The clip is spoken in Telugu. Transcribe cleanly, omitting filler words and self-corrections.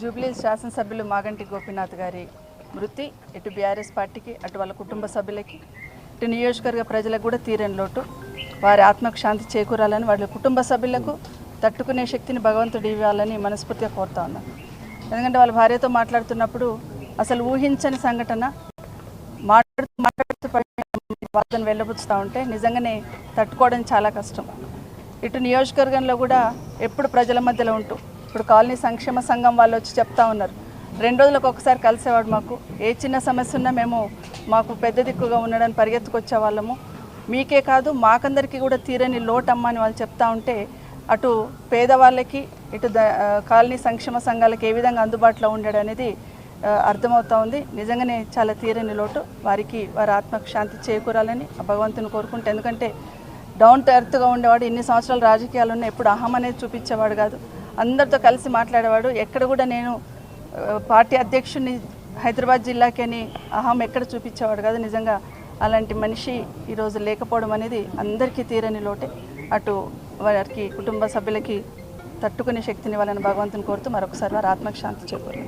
జూబ్లీ శాసనసభ్యులు మాగంటి గోపీనాథ్ గారి మృతి ఇటు బీఆర్ఎస్ పార్టీకి అటు వాళ్ళ కుటుంబ సభ్యులకి ఇటు నియోజకవర్గ ప్రజలకు కూడా తీరని లోటు. వారి ఆత్మకు శాంతి చేకూరాలని వాళ్ళ కుటుంబ సభ్యులకు తట్టుకునే శక్తిని భగవంతుడు ఇవ్వాలని మనస్ఫూర్తిగా కోరుతా ఉన్నాను. ఎందుకంటే వాళ్ళ భార్యతో మాట్లాడుతున్నప్పుడు అసలు ఊహించని సంఘటన మాట్లాడుతూ వాళ్ళని వెళ్ళబుచ్చుతూ ఉంటే నిజంగానే తట్టుకోవడం చాలా కష్టం. ఇటు నియోజకవర్గంలో కూడా ఎప్పుడు ప్రజల మధ్యలో ఉంటూ ఇప్పుడు కాలనీ సంక్షేమ సంఘం వాళ్ళు వచ్చి చెప్తా ఉన్నారు, 2 రోజులకు ఒకసారి కలిసేవాడు, మాకు ఏ చిన్న సమస్య ఉన్నా మేము మాకు పెద్ద దిక్కుగా ఉండడానికి పరిగెత్తుకొచ్చే వాళ్ళము, మీకే కాదు మాకందరికీ కూడా తీరని లోటమ్మ అని వాళ్ళు చెప్తా ఉంటే అటు పేదవాళ్ళకి ఇటు కాలనీ సంక్షేమ సంఘాలకు ఏ విధంగా అందుబాటులో ఉండడం అనేది అర్థమవుతా ఉంది. నిజంగానే చాలా తీరని లోటు. వారికి వారి ఆత్మకు శాంతి చేకూరాలని భగవంతుని కోరుకుంటే, ఎందుకంటే డౌన్ టు ఎర్త్గా ఉండేవాడు, ఇన్ని సంవత్సరాలు రాజకీయాలు ఉన్న ఎప్పుడు అహం అనేది చూపించేవాడు కాదు, అందరితో కలిసి మాట్లాడేవాడు. ఎక్కడ కూడా నేను పార్టీ అధ్యక్షుడిని హైదరాబాద్ జిల్లాకి అని అహం ఎక్కడ చూపించేవాడు కాదు. నిజంగా అలాంటి మనిషి ఈరోజు లేకపోవడం అనేది అందరికీ తీరని లోటే. అటు వారికి కుటుంబ సభ్యులకి తట్టుకునే శక్తిని వాళ్ళని భగవంతుని కోరుతూ మరొకసారి వారి ఆత్మకు శాంతి చేకూరు.